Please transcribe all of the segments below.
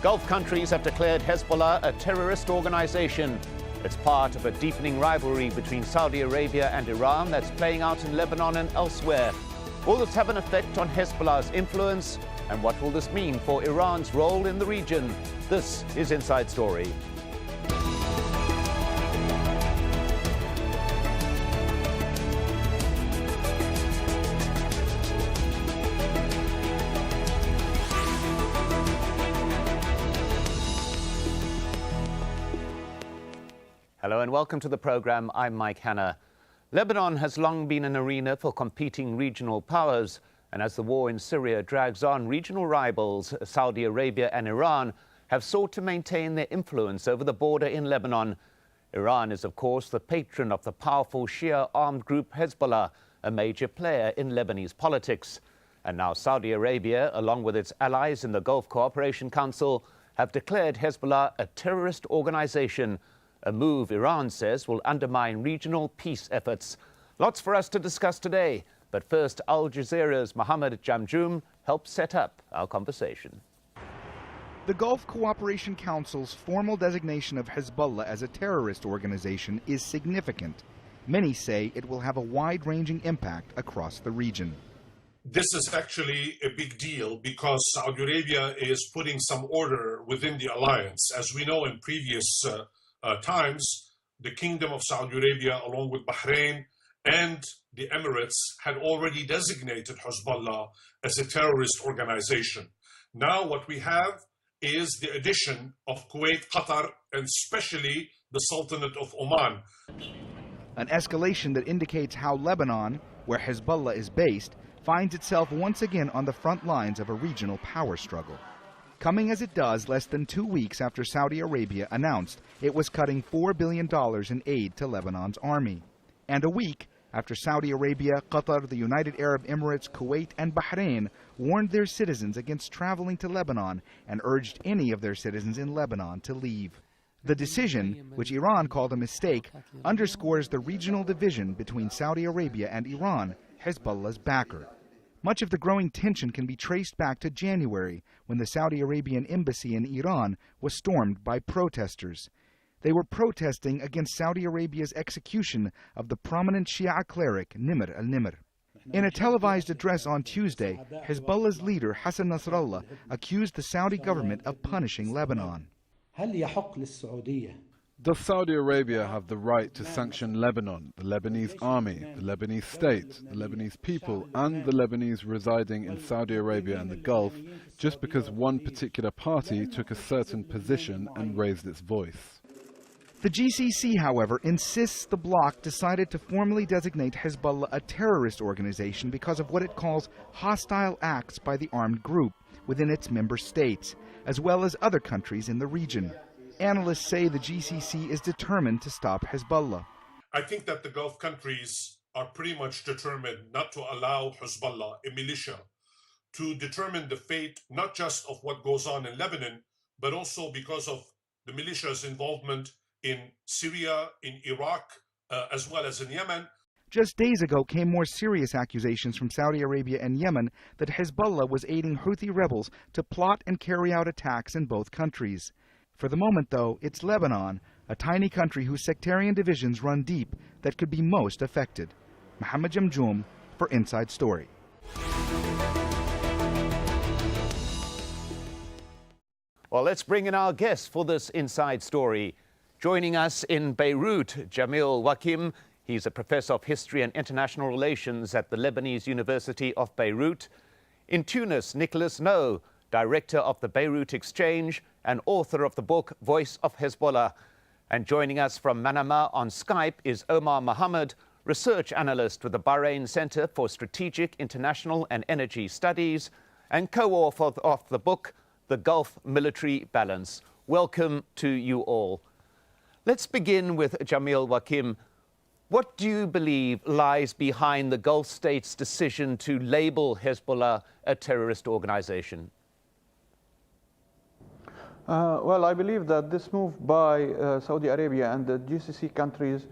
Gulf countries have declared Hezbollah a terrorist organization. It's part of a deepening rivalry between Saudi Arabia and Iran that's playing out in Lebanon and elsewhere. Will this have an effect on Hezbollah's influence? And what will this mean for Iran's role in the region? This is Inside Story. Hello and welcome to the program. I'm Mike Hanna. Lebanon has long been an arena for competing regional powers, and as the war in Syria drags on, regional rivals Saudi Arabia and Iran have sought to maintain their influence over the border in Lebanon. Iran is, of course, the patron of the powerful Shia armed group Hezbollah, a major player in Lebanese politics. And now Saudi Arabia, along with its allies in the Gulf Cooperation Council, have declared Hezbollah a terrorist organization, a move Iran says will undermine regional peace efforts. Lots for us to discuss today, but first Aljazeera's Mohammed Jamjoom helps set up our conversation. The Gulf Cooperation Council's formal designation of Hezbollah as a terrorist organization is significant. Many say it will have a wide-ranging impact across the region. This is actually a big deal because Saudi Arabia is putting some order within the alliance. As we know in previous times, the Kingdom of Saudi Arabia, along with Bahrain and the Emirates, had already designated Hezbollah as a terrorist organization. Now what we have is the addition of Kuwait, Qatar, and especially the Sultanate of Oman. An escalation that indicates how Lebanon, where Hezbollah is based, finds itself once again on the front lines of a regional power struggle. Coming as it does less than 2 weeks after Saudi Arabia announced it was cutting $4 billion in aid to Lebanon's army. And a week after Saudi Arabia, Qatar, the United Arab Emirates, Kuwait, and Bahrain warned their citizens against traveling to Lebanon and urged any of their citizens in Lebanon to leave. The decision, which Iran called a mistake, underscores the regional division between Saudi Arabia and Iran, Hezbollah's backer. Much of the growing tension can be traced back to January, when the Saudi Arabian embassy in Iran was stormed by protesters. They were protesting against Saudi Arabia's execution of the prominent Shia cleric Nimr al-Nimr. In a televised address on Tuesday, Hezbollah's leader Hassan Nasrallah accused the Saudi government of punishing Lebanon. Does Saudi Arabia have the right to sanction Lebanon, the Lebanese army, the Lebanese state, the Lebanese people, and the Lebanese residing in Saudi Arabia and the Gulf, just because one particular party took a certain position and raised its voice? The GCC, however, insists the bloc decided to formally designate Hezbollah a terrorist organization because of what it calls hostile acts by the armed group within its member states, as well as other countries in the region. Analysts say the GCC is determined to stop Hezbollah. I think that the Gulf countries are pretty much determined not to allow Hezbollah, a militia, to determine the fate not just of what goes on in Lebanon, but also because of the militia's involvement in Syria, in Iraq, as well as in Yemen. Just days ago came more serious accusations from Saudi Arabia and Yemen that Hezbollah was aiding Houthi rebels to plot and carry out attacks in both countries. For the moment, though, it's Lebanon, a tiny country whose sectarian divisions run deep, that could be most affected. Mohammed Jamjoom for Inside Story. Well, let's bring in our guest for this Inside Story. Joining us in Beirut, Jamil Wakim. He's a professor of history and international relations at the Lebanese University of Beirut. In Tunis, Nicholas No, director of the Beirut Exchange and author of the book Voice of Hezbollah. And joining us from Manama on Skype is Omar Mohammed, research analyst with the Bahrain Center for Strategic, International and Energy Studies and co-author of the book The Gulf Military Balance. Welcome to you all. Let's begin with Jamil Wakim. What do you believe lies behind the Gulf states' decision to label Hezbollah a terrorist organization? Well, I believe that this move by Saudi Arabia and the GCC countries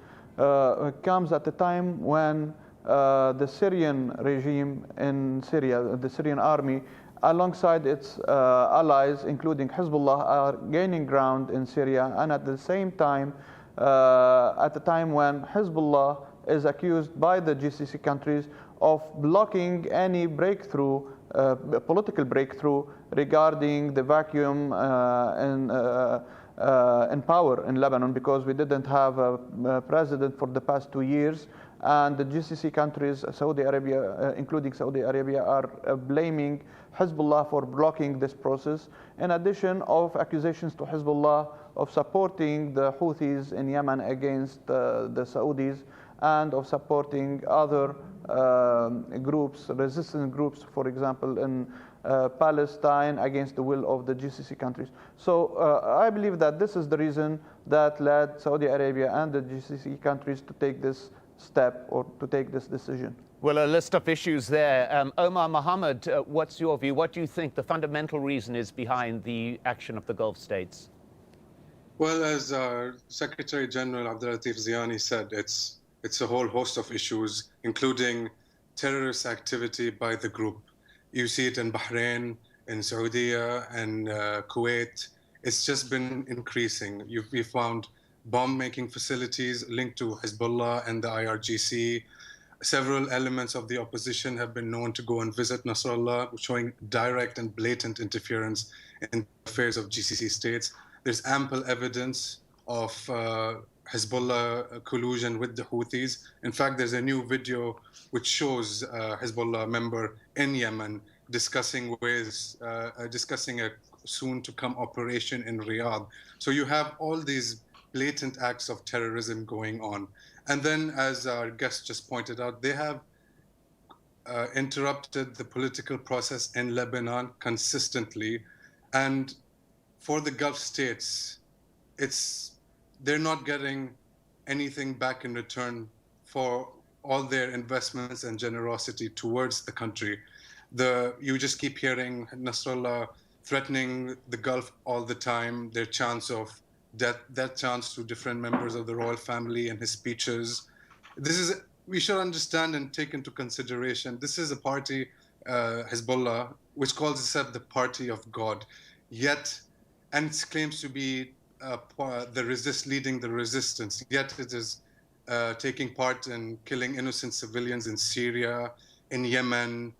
comes at a time when the Syrian regime in Syria, the Syrian army, alongside its allies, including Hezbollah, are gaining ground in Syria, and at the same time, at the time when Hezbollah is accused by the GCC countries of blocking any breakthrough, political breakthrough regarding the vacuum in power in Lebanon, because we didn't have a president for the past 2 years. And the GCC countries, Saudi Arabia, including Saudi Arabia, are blaming Hezbollah for blocking this process, in addition of accusations to Hezbollah of supporting the Houthis in Yemen against the Saudis, and of supporting other groups, resistance groups, for example, in Palestine against the will of the GCC countries. So I believe that this is the reason that led Saudi Arabia and the GCC countries to take this step or to take this decision. Well, a list of issues there. Omar Mohammed, what's your view? What do you think the fundamental reason is behind the action of the Gulf states? Well, as Secretary General Abdulatif Ziani said, it's a whole host of issues, including terrorist activity by the group. You see it in Bahrain, in Saudi, and Kuwait. It's just been increasing. We found bomb-making facilities linked to Hezbollah and the IRGC. Several elements of the opposition have been known to go and visit Nasrallah, showing direct and blatant interference in the affairs of GCC states. There's ample evidence of Hezbollah collusion with the Houthis. In fact, there's a new video which shows a Hezbollah member in Yemen discussing a soon-to-come operation in Riyadh. So you have all these blatant acts of terrorism going on. And then, as our guest just pointed out, they have interrupted the political process in Lebanon consistently. And for the Gulf states, they're not getting anything back in return for all their investments and generosity towards the country. You just keep hearing Nasrallah threatening the Gulf all the time, their chance of death chance to different members of the royal family in his speeches. We should understand and take into consideration, this is a party, Hezbollah, which calls itself the party of God, and it claims to be leading the resistance, yet it is taking part in killing innocent civilians in Syria, in Yemen,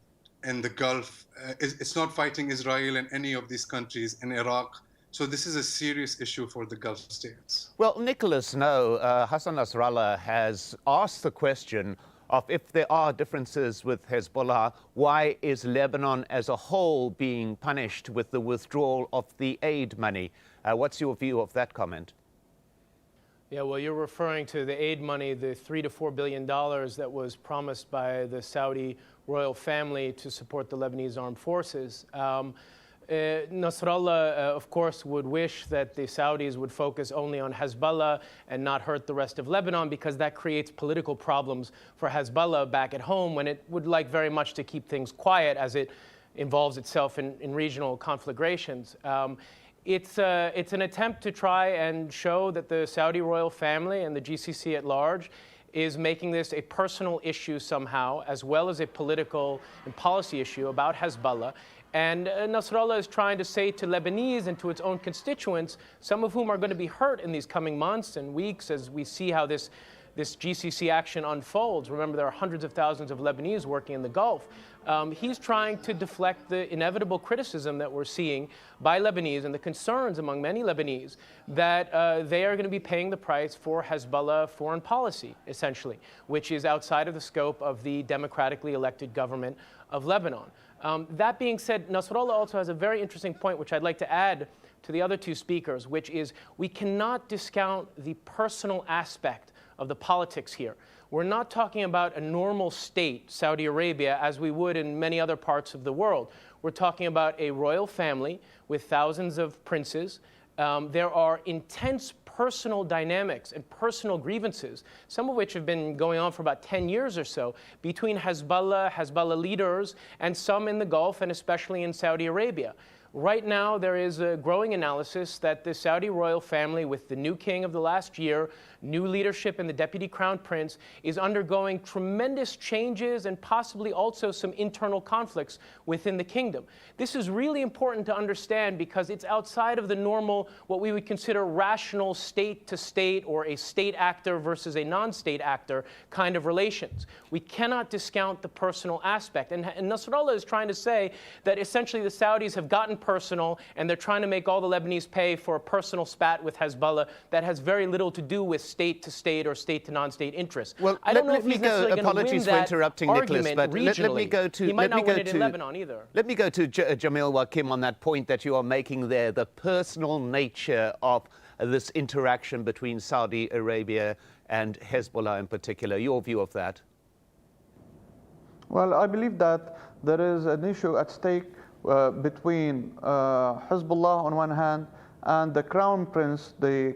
in the Gulf. It's not fighting Israel in any of these countries, in Iraq. So this is a serious issue for the Gulf states. Well, Nicholas, no, Hassan Nasrallah has asked the question of, if there are differences with Hezbollah, why is Lebanon as a whole being punished with the withdrawal of the aid money? What's your view of that comment? Yeah, well, you're referring to the aid money, the $3 to $4 billion that was promised by the Saudi royal family to support the Lebanese armed forces. Nasrallah, of course, would wish that the Saudis would focus only on Hezbollah and not hurt the rest of Lebanon, because that creates political problems for Hezbollah back at home, when it would like very much to keep things quiet as it involves itself in regional conflagrations. It's an attempt to try and show that the Saudi royal family and the GCC at large is making this a personal issue somehow, as well as a political and policy issue about Hezbollah. And Nasrallah is trying to say to Lebanese and to its own constituents, some of whom are going to be hurt in these coming months and weeks as we see how this GCC action unfolds. Remember, there are hundreds of thousands of Lebanese working in the Gulf. He's trying to deflect the inevitable criticism that we're seeing by Lebanese and the concerns among many Lebanese that they are going to be paying the price for Hezbollah foreign policy, essentially, which is outside of the scope of the democratically elected government of Lebanon. That being said, Nasrallah also has a very interesting point, which I'd like to add to the other two speakers, which is we cannot discount the personal aspect of the politics here. We're not talking about a normal state, Saudi Arabia, as we would in many other parts of the world. We're talking about a royal family with thousands of princes. There are intense personal dynamics and personal grievances, some of which have been going on for about 10 years or so, between Hezbollah leaders, and some in the Gulf, and especially in Saudi Arabia. Right now, there is a growing analysis that the Saudi royal family, with the new king of the last year, new leadership and the Deputy Crown Prince is undergoing tremendous changes and possibly also some internal conflicts within the kingdom. This is really important to understand because it's outside of the normal, what we would consider rational state-to-state or a state actor versus a non-state actor kind of relations. We cannot discount the personal aspect. And Nasrallah is trying to say that essentially the Saudis have gotten personal and they're trying to make all the Lebanese pay for a personal spat with Hezbollah that has very little to do with state-to-state or state-to-non-state interests. Well, I don't know if he's necessarily going to win that Nicholas, but let me go to... He might not win it in Lebanon either. Let me go to Jamil Wakim on that point that you are making there, the personal nature of this interaction between Saudi Arabia and Hezbollah in particular. Your view of that? Well, I believe that there is an issue at stake between Hezbollah on one hand and the Crown Prince, the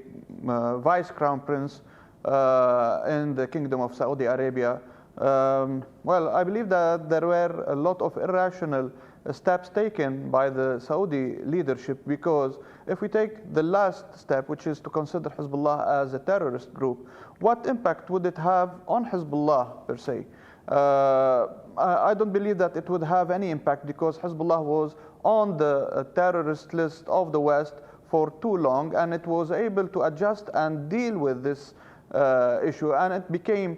Vice Crown Prince in the Kingdom of Saudi Arabia. Well, I believe that there were a lot of irrational steps taken by the Saudi leadership, because if we take the last step, which is to consider Hezbollah as a terrorist group, what impact would it have on Hezbollah per se? I don't believe that it would have any impact, because Hezbollah was on the terrorist list of the West for too long, and it was able to adjust and deal with this issue, and it became,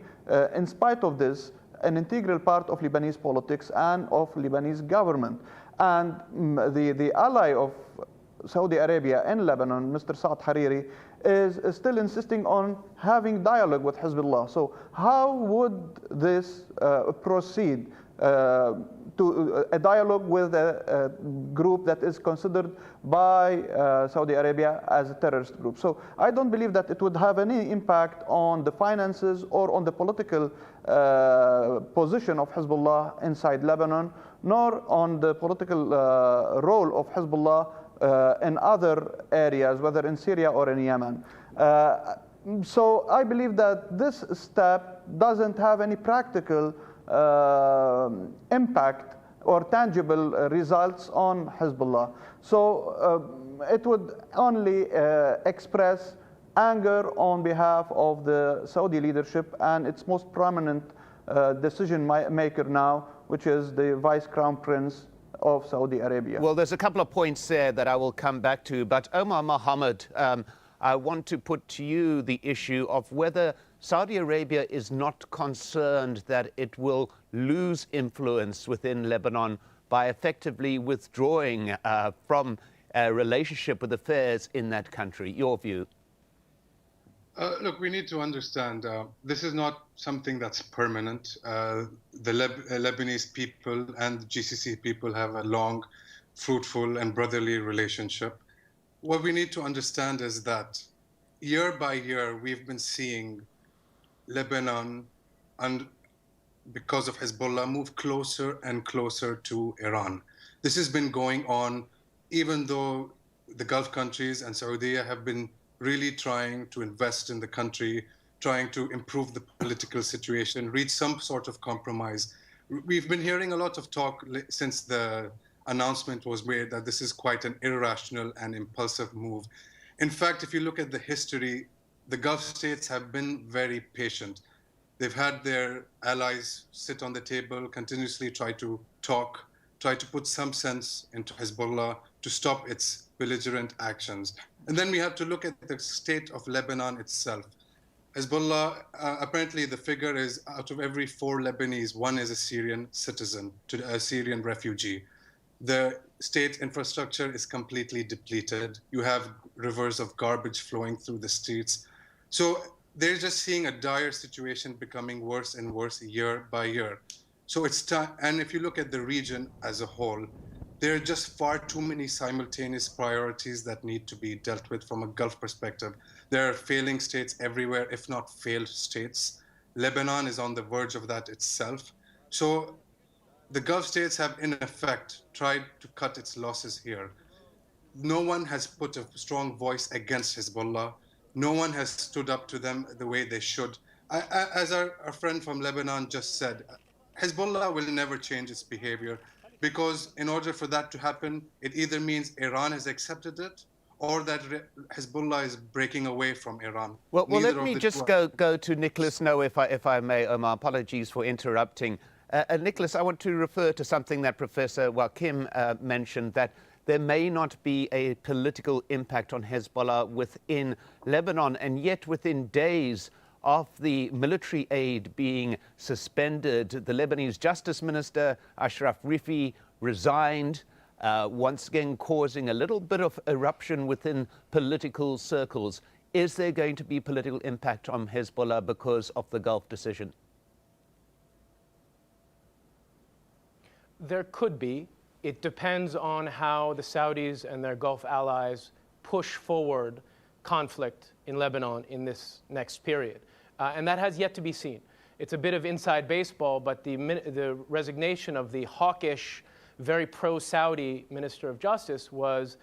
in spite of this, an integral part of Lebanese politics and of Lebanese government. And the ally of Saudi Arabia in Lebanon, Mr. Saad Hariri, is still insisting on having dialogue with Hezbollah. So how would this proceed to a dialogue with a group that is considered by Saudi Arabia as a terrorist group? So I don't believe that it would have any impact on the finances or on the political position of Hezbollah inside Lebanon, nor on the political role of Hezbollah in other areas, whether in Syria or in Yemen. So I believe that this step doesn't have any practical impact or tangible results on Hezbollah. So it would only express anger on behalf of the Saudi leadership and its most prominent decision maker now, which is the Vice Crown Prince of Saudi Arabia. Well, there's a couple of points there that I will come back to, but Omar Mohammed, I want to put to you the issue of whether Saudi Arabia is not concerned that it will lose influence within Lebanon by effectively withdrawing from a relationship with affairs in that country. Your view? Look, we need to understand this is not something that's permanent. The Lebanese people and the GCC people have a long, fruitful and brotherly relationship. What we need to understand is that year by year, we've been seeing Lebanon, and because of Hezbollah, move closer and closer to Iran. This has been going on even though the Gulf countries and Saudi have been really trying to invest in the country, trying to improve the political situation, reach some sort of compromise. We've been hearing a lot of talk since the announcement was made that this is quite an irrational and impulsive move. In fact, if you look at the history, the Gulf states have been very patient. They've had their allies sit on the table, continuously try to talk, try to put some sense into Hezbollah to stop its belligerent actions. And then we have to look at the state of Lebanon itself. Hezbollah, apparently the figure is out of every 4 Lebanese, 1 is a Syrian citizen, a Syrian refugee. The state infrastructure is completely depleted. You have rivers of garbage flowing through the streets. So they're just seeing a dire situation becoming worse and worse year by year. So it's time, and if you look at the region as a whole, there are just far too many simultaneous priorities that need to be dealt with from a Gulf perspective. There are failing states everywhere, if not failed states. Lebanon is on the verge of that itself. So the Gulf states have, in effect, tried to cut its losses here. No one has put a strong voice against Hezbollah. No one has stood up to them the way they should. As our friend from Lebanon just said, Hezbollah will never change its behavior, because in order for that to happen, it either means Iran has accepted it or that Hezbollah is breaking away from Iran. Well, Neither let me of the just two go to Nicholas No, if I may, Omar. Apologies for interrupting. Nicholas, I want to refer to something that Professor Wakim mentioned, that there may not be a political impact on Hezbollah within Lebanon, and yet within days of the military aid being suspended, the Lebanese Justice Minister, Ashraf Rifi, resigned, once again causing a little bit of eruption within political circles. Is there going to be political impact on Hezbollah because of the Gulf decision? There could be. It depends on how the Saudis and their Gulf allies push forward conflict in Lebanon in this next period. And that has yet to be seen. It's a bit of inside baseball, but the resignation of the hawkish, very pro-Saudi Minister of Justice was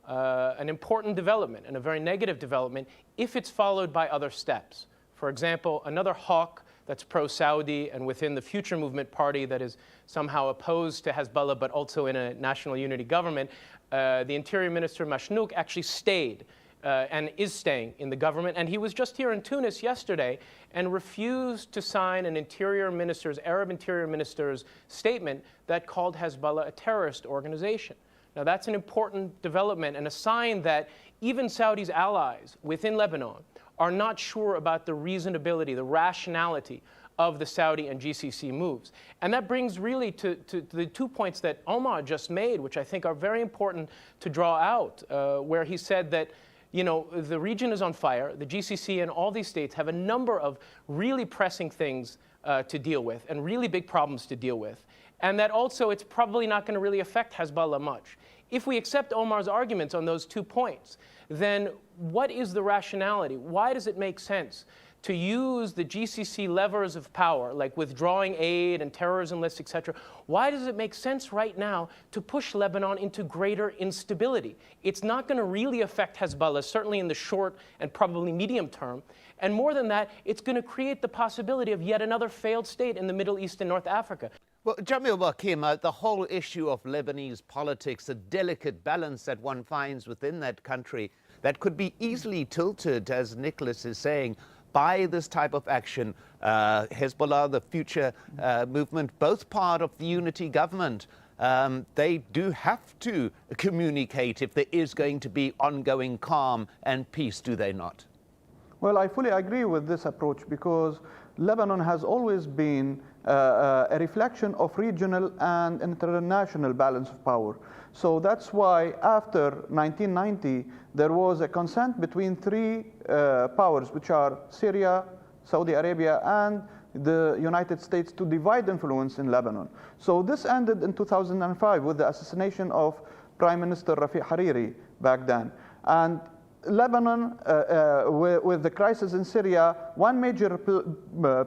an important development and a very negative development if it's followed by other steps. For example, another hawk that's pro-Saudi and within the Future Movement Party that is somehow opposed to Hezbollah but also in a national unity government, the Interior Minister Mashnouk actually stayed and is staying in the government. And he was just here in Tunis yesterday and refused to sign an Arab Interior Minister's statement that called Hezbollah a terrorist organization. Now that's an important development and a sign that even Saudi's allies within Lebanon are not sure about the reasonability, the rationality of the Saudi and GCC moves. And that brings really to the 2 points that Omar just made, which I think are very important to draw out, where he said that, you know, the region is on fire. The GCC and all these states have a number of really pressing things to deal with and really big problems to deal with. And that also it's probably not going to really affect Hezbollah much. If we accept Omar's arguments on those 2 points, then what is the rationality? Why does it make sense to use the GCC levers of power, like withdrawing aid and terrorism lists, etc.? Why does it make sense right now to push Lebanon into greater instability? It's not going to really affect Hezbollah, certainly in the short and probably medium term. And more than that, it's going to create the possibility of yet another failed state in the Middle East and North Africa. Well, Jamil Wakim, the whole issue of Lebanese politics, a delicate balance that one finds within that country that could be easily tilted, as Nicholas is saying, by this type of action. Hezbollah, the Future Movement, both part of the unity government. They do have to communicate if there is going to be ongoing calm and peace, do they not? Well, I fully agree with this approach because Lebanon has always been a reflection of regional and international balance of power. So that's why after 1990, there was a consent between three powers, which are Syria, Saudi Arabia, and the United States, to divide influence in Lebanon. So this ended in 2005 with the assassination of Prime Minister Rafiq Hariri back then. And Lebanon, with the crisis in Syria, one major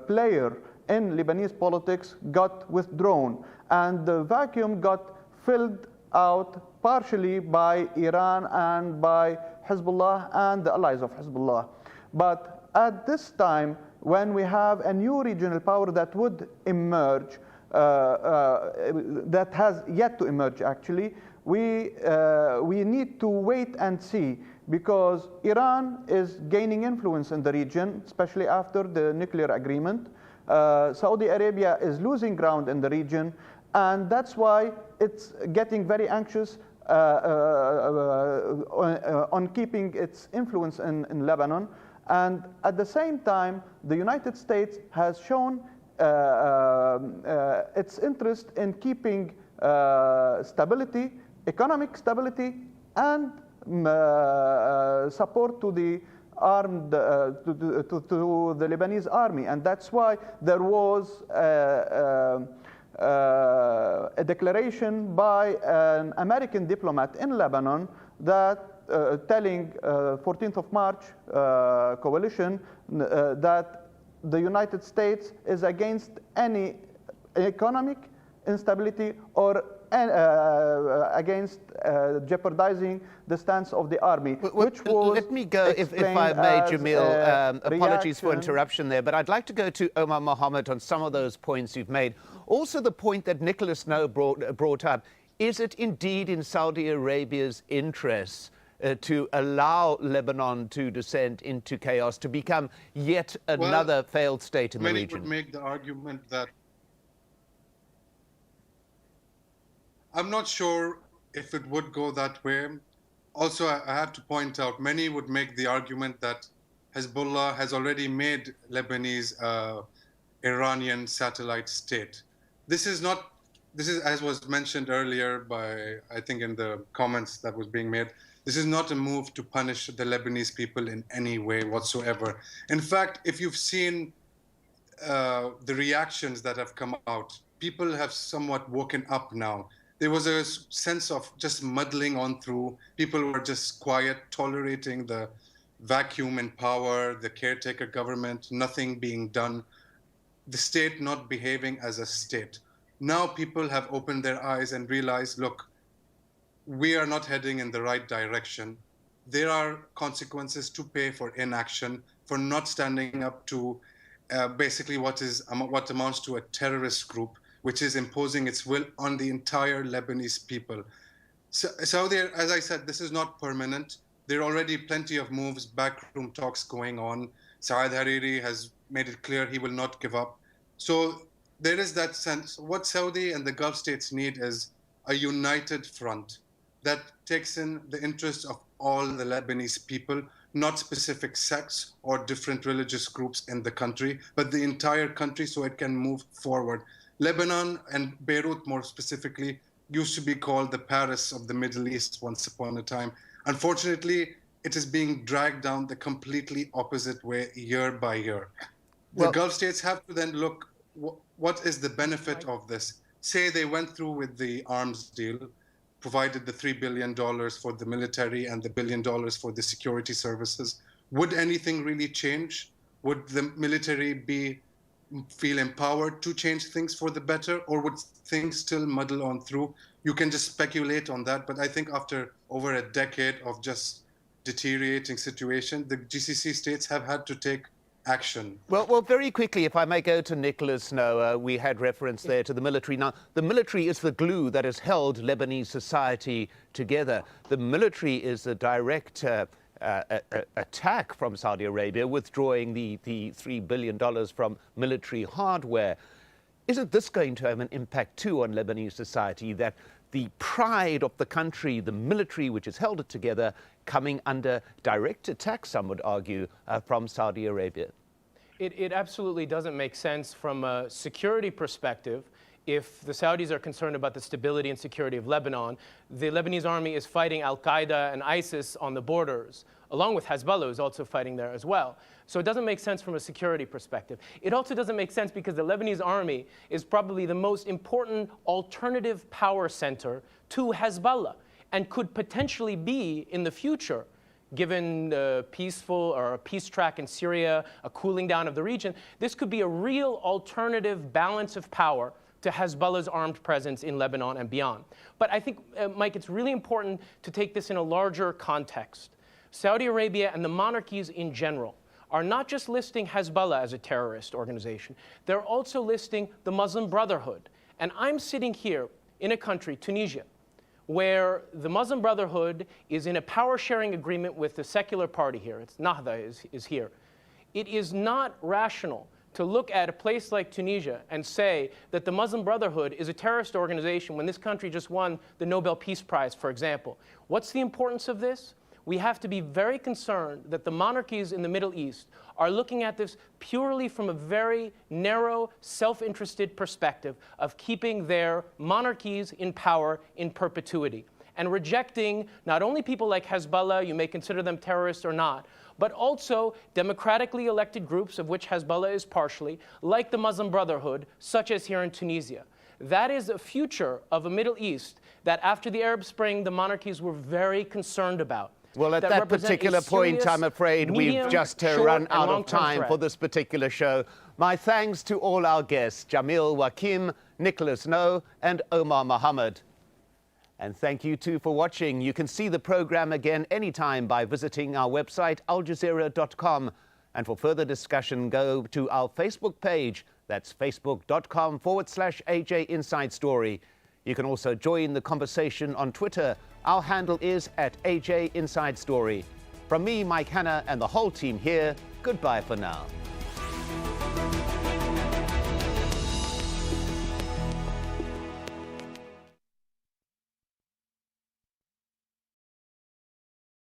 player in Lebanese politics got withdrawn, and the vacuum got filled out partially by Iran and by Hezbollah and the allies of Hezbollah. But at this time, when we have a new regional power that would emerge, that has yet to emerge actually, we need to wait and see, because Iran is gaining influence in the region, especially after the nuclear agreement. Saudi Arabia is losing ground in the region, and that's why it's getting very anxious on keeping its influence in Lebanon. And at the same time, the United States has shown its interest in keeping stability, economic stability, and support to the armed to the Lebanese army. And that's why there was a declaration by an American diplomat in Lebanon that telling 14th of March coalition that the United States is against any economic instability or against jeopardizing the stance of the army, which was let me go, if I may, Jamil. Apologies for interruption there, but I'd like to go to Omar Mohammed on some of those points you've made. Also the point that Nicholas No brought up, is it indeed in Saudi Arabia's interests to allow Lebanon to descend into chaos, to become yet another failed state in the region? Many would make the argument that I'm not sure if it would go that way. Also, I have to point out, many would make the argument that Hezbollah has already made Lebanese Iranian satellite state. This is, as was mentioned earlier by, I think in the comments that was being made, this is not a move to punish the Lebanese people in any way whatsoever. In fact, if you've seen the reactions that have come out, people have somewhat woken up now. There was a sense of just muddling on through. People were just quiet, tolerating the vacuum in power, the caretaker government, nothing being done, the state not behaving as a state. Now people have opened their eyes and realized, look, we are not heading in the right direction. There are consequences to pay for inaction, for not standing up to basically what amounts to a terrorist group, which is imposing its will on the entire Lebanese people. So there, as I said, this is not permanent. There are already plenty of moves, backroom talks going on. Saad Hariri has made it clear he will not give up. So there is that sense. What Saudi and the Gulf states need is a united front that takes in the interests of all the Lebanese people, not specific sects or different religious groups in the country, but the entire country so it can move forward. Lebanon and Beirut, more specifically, used to be called the Paris of the Middle East once upon a time. Unfortunately, it is being dragged down the completely opposite way year by year. The Gulf states have to then look, what is the benefit of this? Say they went through with the arms deal, provided the $3 billion for the military and the $1 billion for the security services. Would anything really change? Would the military feel empowered to change things for the better, or would things still muddle on through? You can just speculate on that, but I think after over a decade of just deteriorating situation, the GCC states have had to take action. Well, very quickly, if I may go to Nicholas Noah, we had reference there to the military. Now, the military is the glue that has held Lebanese society together. The military is the direct attack from Saudi Arabia, withdrawing the $3 billion from military hardware. Isn't this going to have an impact too on Lebanese society, that the pride of the country, the military which has held it together, coming under direct attack, some would argue, from Saudi Arabia? It absolutely doesn't make sense from a security perspective. If the Saudis are concerned about the stability and security of Lebanon, the Lebanese army is fighting al-Qaeda and ISIS on the borders, along with Hezbollah, who's also fighting there as well. So it doesn't make sense from a security perspective. It also doesn't make sense because the Lebanese army is probably the most important alternative power center to Hezbollah, and could potentially be in the future, given the peaceful or a peace track in Syria, a cooling down of the region. This could be a real alternative balance of power to Hezbollah's armed presence in Lebanon and beyond. But I think, Mike, it's really important to take this in a larger context. Saudi Arabia and the monarchies in general are not just listing Hezbollah as a terrorist organization, they're also listing the Muslim Brotherhood. And I'm sitting here in a country, Tunisia, where the Muslim Brotherhood is in a power-sharing agreement with the secular party here. It's Nahda is here. It is not rational to look at a place like Tunisia and say that the Muslim Brotherhood is a terrorist organization when this country just won the Nobel Peace Prize, for example. What's the importance of this? We have to be very concerned that the monarchies in the Middle East are looking at this purely from a very narrow, self-interested perspective of keeping their monarchies in power in perpetuity, and rejecting not only people like Hezbollah, you may consider them terrorists or not, but also democratically elected groups, of which Hezbollah is partially, like the Muslim Brotherhood, such as here in Tunisia. That is a future of a Middle East that after the Arab Spring, the monarchies were very concerned about. Well, at that particular point, I'm afraid we've just run out of time for this particular show. My thanks to all our guests, Jamil Wakim, Nicholas Noah, and Omar Mohammed. And thank you too for watching. You can see the program again anytime by visiting our website, aljazeera.com. And for further discussion, go to our Facebook page. That's facebook.com/AJ Inside Story. You can also join the conversation on Twitter. Our handle is @AJ Inside Story. From me, Mike Hanna, and the whole team here, goodbye for now.